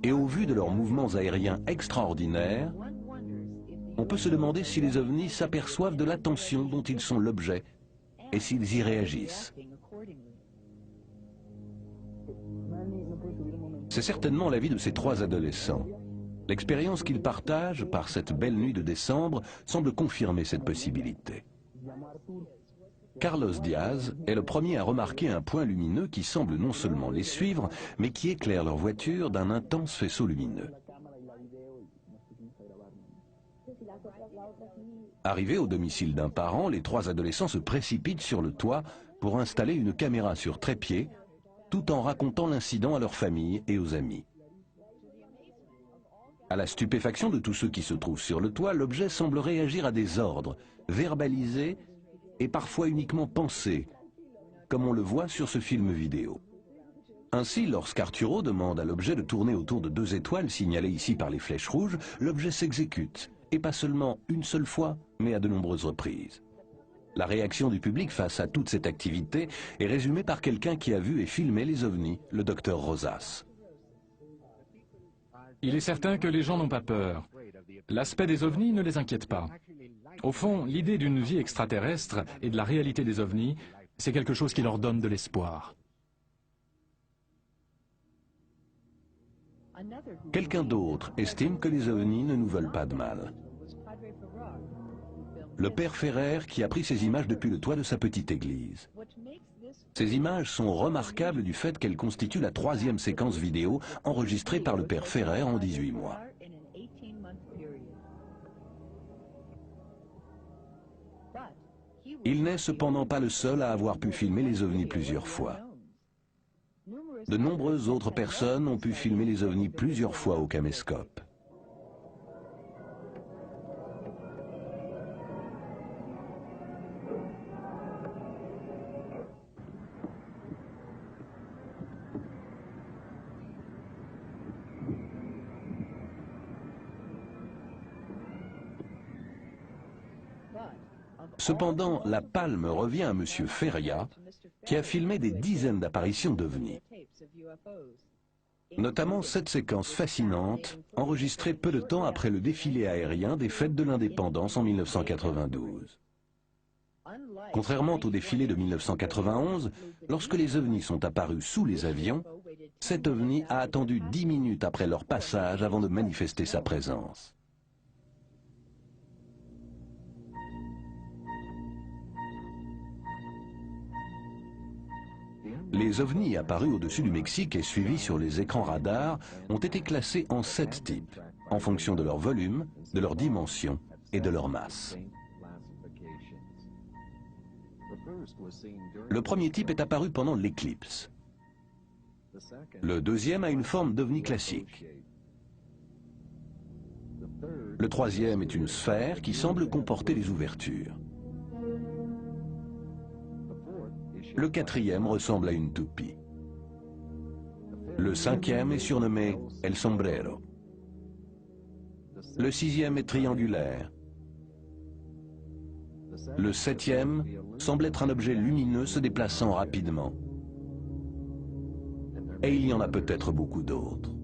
et au vu de leurs mouvements aériens extraordinaires, on peut se demander si les ovnis s'aperçoivent de l'attention dont ils sont l'objet et s'ils y réagissent. C'est certainement l'avis de ces trois adolescents. L'expérience qu'ils partagent par cette belle nuit de décembre semble confirmer cette possibilité. Carlos Diaz est le premier à remarquer un point lumineux qui semble non seulement les suivre, mais qui éclaire leur voiture d'un intense faisceau lumineux. Arrivés au domicile d'un parent, les trois adolescents se précipitent sur le toit pour installer une caméra sur trépied, tout en racontant l'incident à leur famille et aux amis. À la stupéfaction de tous ceux qui se trouvent sur le toit, l'objet semble réagir à des ordres, verbalisés et parfois uniquement pensés, comme on le voit sur ce film vidéo. Ainsi, lorsqu'Arturo demande à l'objet de tourner autour de deux étoiles signalées ici par les flèches rouges, l'objet s'exécute, et pas seulement une seule fois, mais à de nombreuses reprises. La réaction du public face à toute cette activité est résumée par quelqu'un qui a vu et filmé les ovnis, le docteur Rosas. Il est certain que les gens n'ont pas peur. L'aspect des ovnis ne les inquiète pas. Au fond, l'idée d'une vie extraterrestre et de la réalité des ovnis, c'est quelque chose qui leur donne de l'espoir. Quelqu'un d'autre estime que les ovnis ne nous veulent pas de mal. Le père Ferrer qui a pris ces images depuis le toit de sa petite église. Ces images sont remarquables du fait qu'elles constituent la troisième séquence vidéo enregistrée par le père Ferrer en 18 mois. Il n'est cependant pas le seul à avoir pu filmer les ovnis plusieurs fois. De nombreuses autres personnes ont pu filmer les ovnis plusieurs fois au caméscope. Cependant, la palme revient à M. Feria, qui a filmé des dizaines d'apparitions d'ovnis. Notamment cette séquence fascinante, enregistrée peu de temps après le défilé aérien des Fêtes de l'Indépendance en 1992. Contrairement au défilé de 1991, lorsque les ovnis sont apparus sous les avions, cet ovni a attendu 10 minutes après leur passage avant de manifester sa présence. Les ovnis apparus au-dessus du Mexique et suivis sur les écrans radars ont été classés en 7 types, en fonction de leur volume, de leur dimension et de leur masse. Le premier type est apparu pendant l'éclipse. Le deuxième a une forme d'ovni classique. Le troisième est une sphère qui semble comporter des ouvertures. Le quatrième ressemble à une toupie. Le cinquième est surnommé El Sombrero. Le sixième est triangulaire. Le septième semble être un objet lumineux se déplaçant rapidement. Et il y en a peut-être beaucoup d'autres.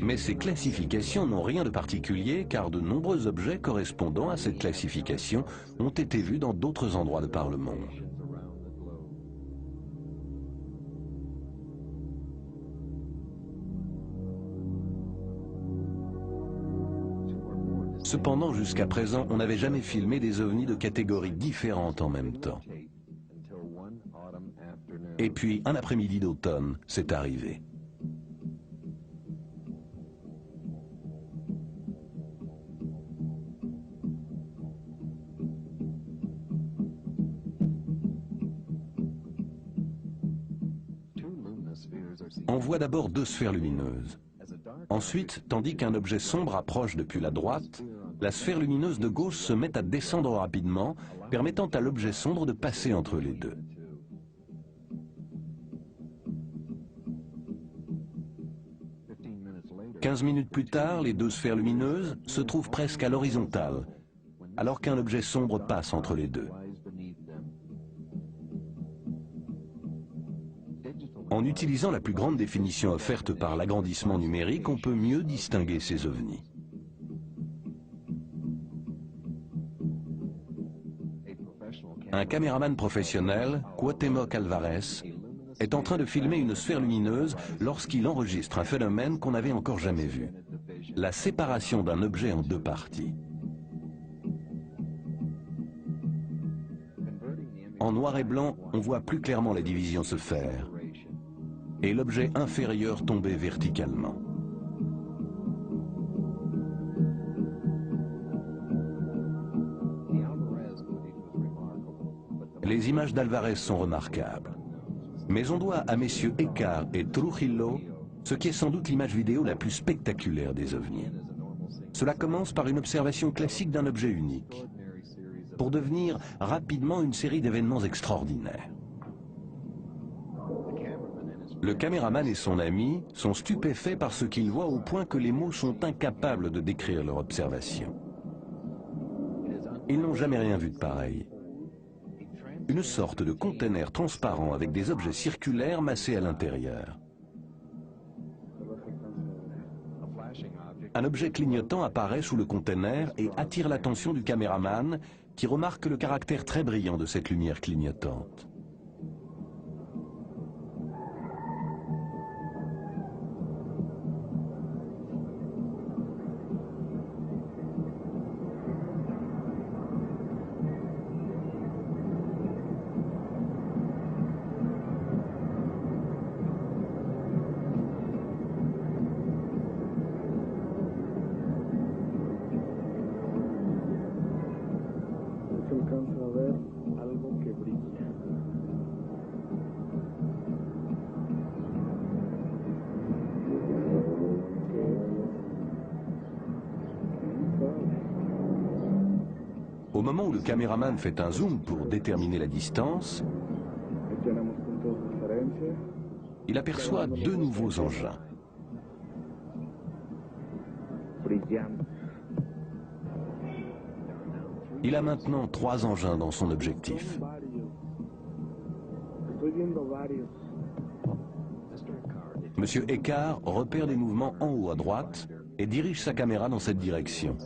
Mais ces classifications n'ont rien de particulier car de nombreux objets correspondant à cette classification ont été vus dans d'autres endroits de par le monde. Cependant, jusqu'à présent, on n'avait jamais filmé des ovnis de catégories différentes en même temps. Et puis, un après-midi d'automne, c'est arrivé. On voit d'abord 2 sphères lumineuses. Ensuite, tandis qu'un objet sombre approche depuis la droite, la sphère lumineuse de gauche se met à descendre rapidement, permettant à l'objet sombre de passer entre les deux. « 15 minutes plus tard, les 2 sphères lumineuses se trouvent presque à l'horizontale, alors qu'un objet sombre passe entre les deux. En utilisant la plus grande définition offerte par l'agrandissement numérique, on peut mieux distinguer ces ovnis. Un caméraman professionnel, Cuauhtémoc Alvarez, est en train de filmer une sphère lumineuse lorsqu'il enregistre un phénomène qu'on n'avait encore jamais vu. La séparation d'un objet en 2 parties. En noir et blanc, on voit plus clairement la division se faire. Et l'objet inférieur tomber verticalement. Les images d'Alvarez sont remarquables. Mais on doit à messieurs Écart et Trujillo ce qui est sans doute l'image vidéo la plus spectaculaire des ovnis. Cela commence par une observation classique d'un objet unique, pour devenir rapidement une série d'événements extraordinaires. Le caméraman et son ami sont stupéfaits par ce qu'ils voient au point que les mots sont incapables de décrire leur observation. Ils n'ont jamais rien vu de pareil. Une sorte de conteneur transparent avec des objets circulaires massés à l'intérieur. Un objet clignotant apparaît sous le conteneur et attire l'attention du caméraman qui remarque le caractère très brillant de cette lumière clignotante. Au moment où le caméraman fait un zoom pour déterminer la distance, il aperçoit 2 nouveaux engins. Il a maintenant 3 engins dans son objectif. Monsieur Écart repère des mouvements en haut à droite et dirige sa caméra dans cette direction.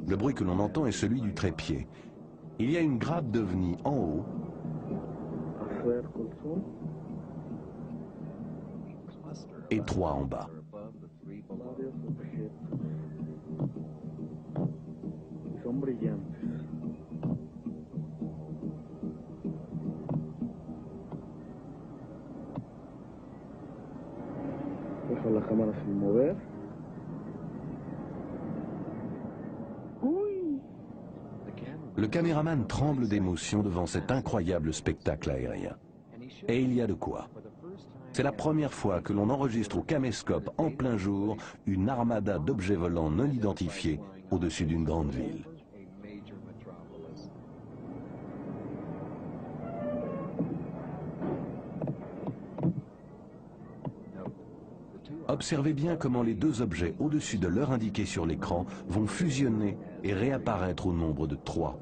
Le bruit que l'on entend est celui du trépied. Il y a une grappe d'ovnis en haut et 3 en bas. Son brillantes. Dejo la cámara sin mover. Le caméraman tremble d'émotion devant cet incroyable spectacle aérien. Et il y a de quoi. C'est la première fois que l'on enregistre au caméscope en plein jour une armada d'objets volants non identifiés au-dessus d'une grande ville. Observez bien comment les deux objets au-dessus de l'heure indiquée sur l'écran vont fusionner et réapparaître au nombre de 3.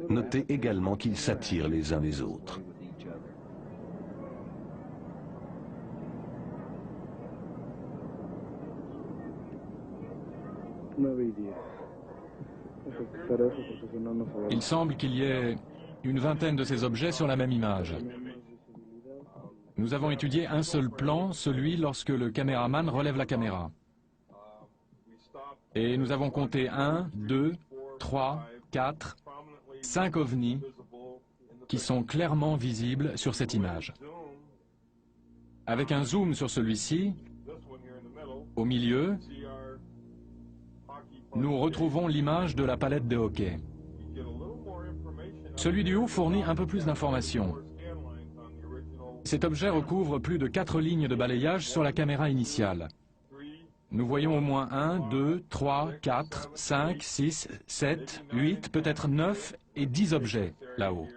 Notez également qu'ils s'attirent les uns les autres. Il semble qu'il y ait une vingtaine de ces objets sur la même image. Nous avons étudié un seul plan, celui lorsque le caméraman relève la caméra. Et nous avons compté 1, 2, 3, 4, 5 ovnis qui sont clairement visibles sur cette image. Avec un zoom sur celui-ci, au milieu, nous retrouvons l'image de la palette de hockey. Celui du haut fournit un peu plus d'informations. Cet objet recouvre plus de 4 lignes de balayage sur la caméra initiale. Nous voyons au moins 1, 2, 3, 4, 5, 6, 7, 8, peut-être 9 et 10 objets là-haut.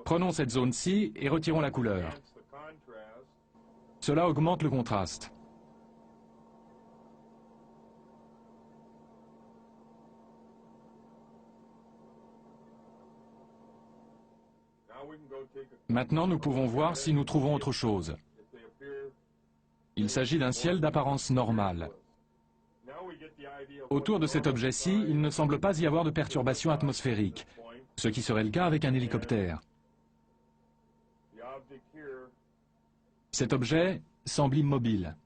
Prenons cette zone-ci et retirons la couleur. Cela augmente le contraste. Maintenant, nous pouvons voir si nous trouvons autre chose. Il s'agit d'un ciel d'apparence normale. Autour de cet objet-ci, il ne semble pas y avoir de perturbations atmosphériques, ce qui serait le cas avec un hélicoptère. Cet objet semble immobile.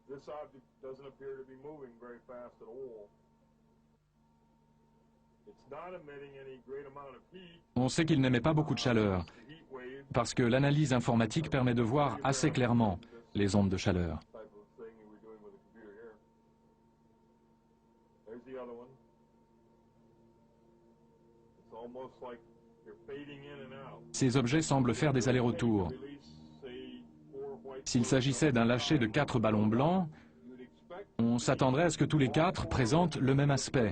This object doesn't appear to be moving very fast at all. It's not emitting any great amount of heat. On sait qu'il n'émet pas beaucoup de chaleur, parce que l'analyse informatique permet de voir assez clairement les ondes de chaleur. Ces objets semblent faire des allers-retours. S'il s'agissait d'un lâcher de 4 ballons blancs, on s'attendrait à ce que tous les 4 présentent le même aspect.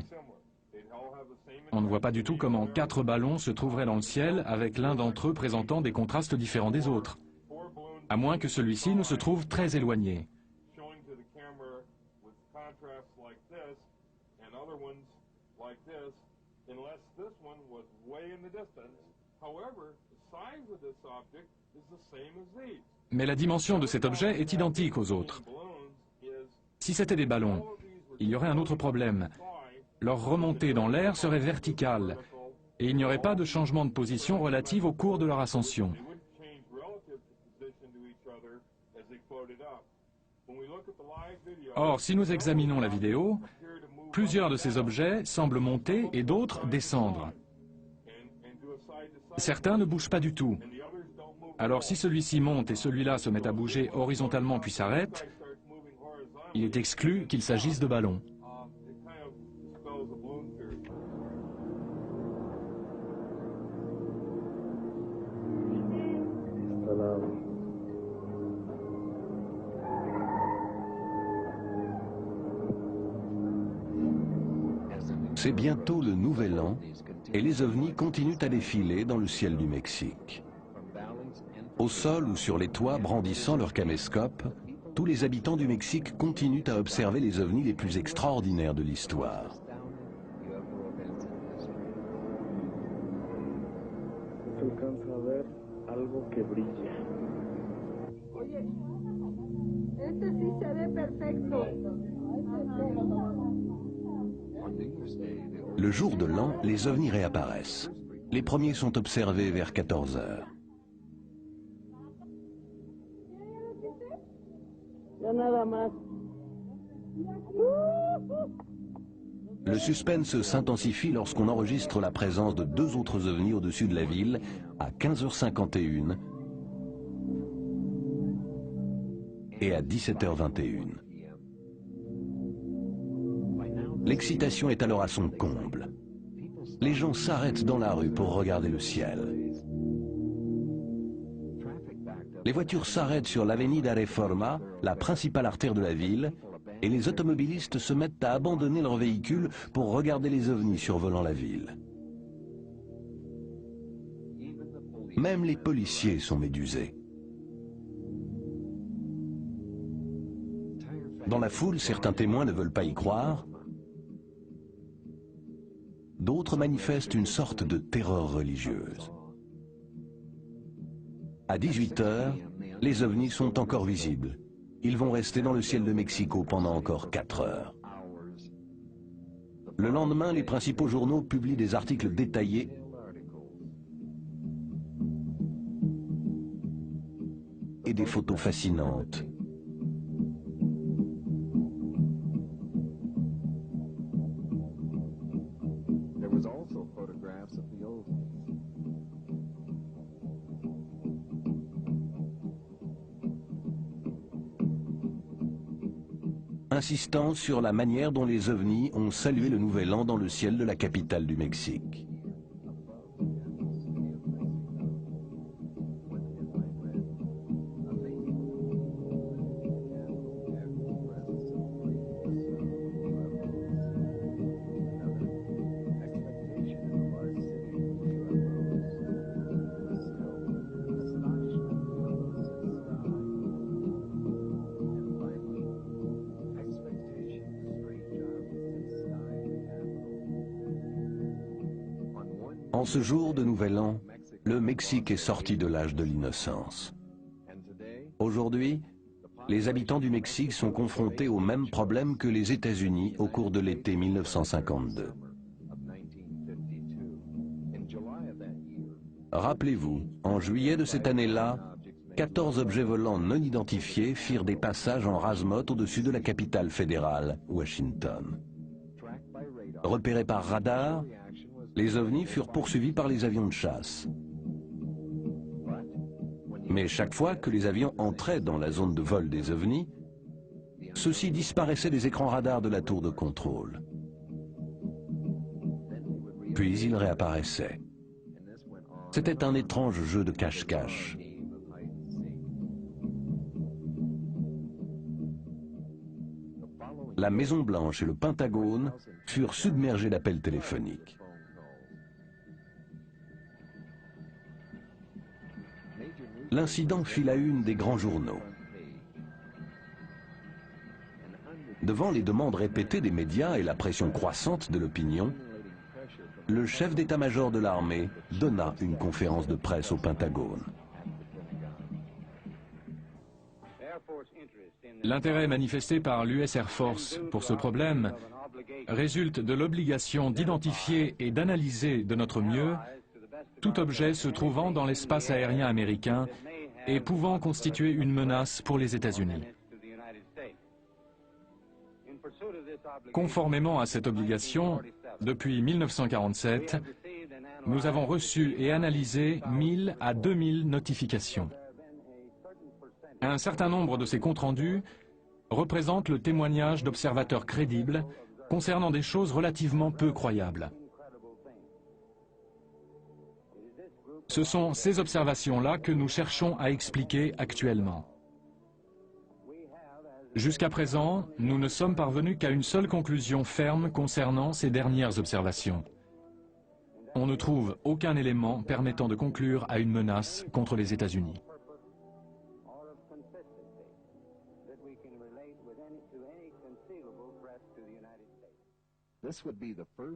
On ne voit pas du tout comment 4 ballons se trouveraient dans le ciel avec l'un d'entre eux présentant des contrastes différents des autres, à moins que celui-ci ne se trouve très éloigné. Mais la dimension de cet objet est identique aux autres. Si c'était des ballons, il y aurait un autre problème. Leur remontée dans l'air serait verticale et il n'y aurait pas de changement de position relative au cours de leur ascension. Or, si nous examinons la vidéo, plusieurs de ces objets semblent monter et d'autres descendre. Certains ne bougent pas du tout. Alors si celui-ci monte et celui-là se met à bouger horizontalement puis s'arrête, il est exclu qu'il s'agisse de ballons. C'est bientôt le Nouvel An et les ovnis continuent à défiler dans le ciel du Mexique. Au sol ou sur les toits brandissant leur caméscope, tous les habitants du Mexique continuent à observer les ovnis les plus extraordinaires de l'histoire. Le jour de l'an, les ovnis réapparaissent. Les premiers sont observés vers 14 heures. Le suspense s'intensifie lorsqu'on enregistre la présence de deux autres ovnis au-dessus de la ville à 15h51 et à 17h21. L'excitation est alors à son comble. Les gens s'arrêtent dans la rue pour regarder le ciel. Les voitures s'arrêtent sur l'Avenida Reforma, la principale artère de la ville, et les automobilistes se mettent à abandonner leurs véhicules pour regarder les ovnis survolant la ville. Même les policiers sont médusés. Dans la foule, certains témoins ne veulent pas y croire. D'autres manifestent une sorte de terreur religieuse. À 18 heures, les ovnis sont encore visibles. Ils vont rester dans le ciel de Mexico pendant encore 4 heures. Le lendemain, les principaux journaux publient des articles détaillés et des photos fascinantes. Insistant sur la manière dont les ovnis ont salué le nouvel an dans le ciel de la capitale du Mexique. En ce jour de Nouvel An, le Mexique est sorti de l'âge de l'innocence. Aujourd'hui, les habitants du Mexique sont confrontés aux mêmes problèmes que les États-Unis au cours de l'été 1952. Rappelez-vous, en juillet de cette année-là, 14 objets volants non identifiés firent des passages en rase-motte au-dessus de la capitale fédérale, Washington. Repérés par radar, les ovnis furent poursuivis par les avions de chasse. Mais chaque fois que les avions entraient dans la zone de vol des ovnis, ceux-ci disparaissaient des écrans radars de la tour de contrôle. Puis ils réapparaissaient. C'était un étrange jeu de cache-cache. La Maison-Blanche et le Pentagone furent submergés d'appels téléphoniques. L'incident fit la une des grands journaux. Devant les demandes répétées des médias et la pression croissante de l'opinion, le chef d'état-major de l'armée donna une conférence de presse au Pentagone. L'intérêt manifesté par l'US Air Force pour ce problème résulte de l'obligation d'identifier et d'analyser de notre mieux tout objet se trouvant dans l'espace aérien américain et pouvant constituer une menace pour les États-Unis. Conformément à cette obligation, depuis 1947, nous avons reçu et analysé 1000 à 2000 notifications. Un certain nombre de ces comptes rendus représentent le témoignage d'observateurs crédibles concernant des choses relativement peu croyables. Ce sont ces observations-là que nous cherchons à expliquer actuellement. Jusqu'à présent, nous ne sommes parvenus qu'à une seule conclusion ferme concernant ces dernières observations. On ne trouve aucun élément permettant de conclure à une menace contre les États-Unis.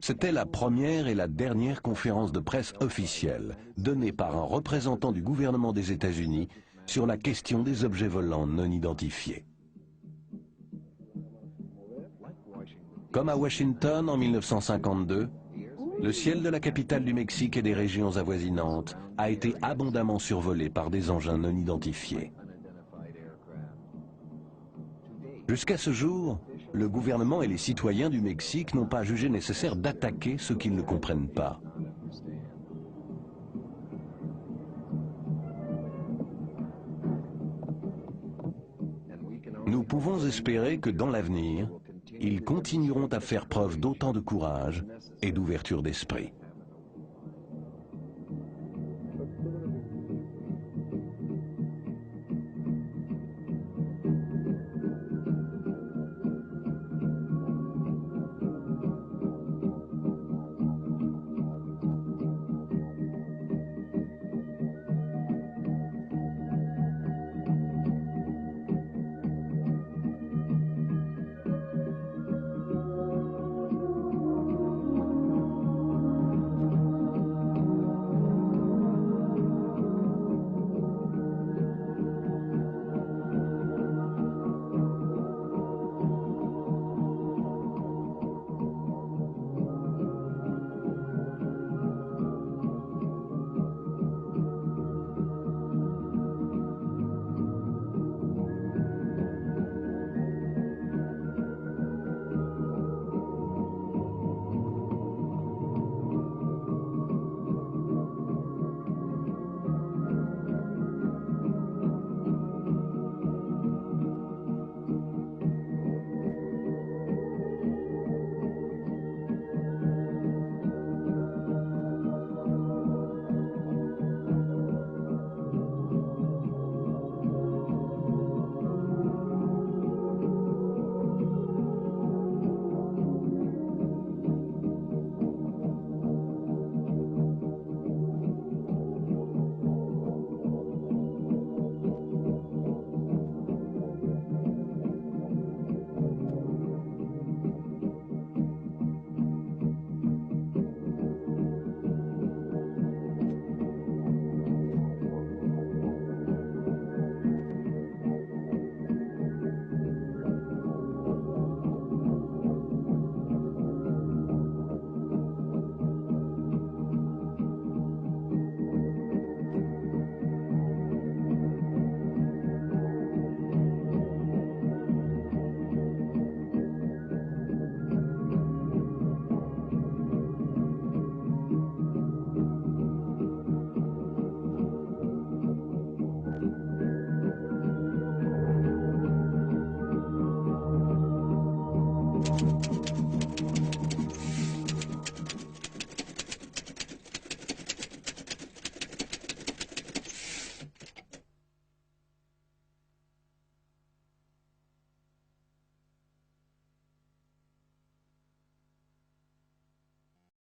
C'était la première et la dernière conférence de presse officielle donnée par un représentant du gouvernement des États-Unis sur la question des objets volants non identifiés. Comme à Washington en 1952, Le ciel de la capitale du Mexique et des régions avoisinantes a été abondamment survolé par des engins non identifiés. Jusqu'à ce jour, le gouvernement et les citoyens du Mexique n'ont pas jugé nécessaire d'attaquer ceux qu'ils ne comprennent pas. Nous pouvons espérer que dans l'avenir, ils continueront à faire preuve d'autant de courage et d'ouverture d'esprit.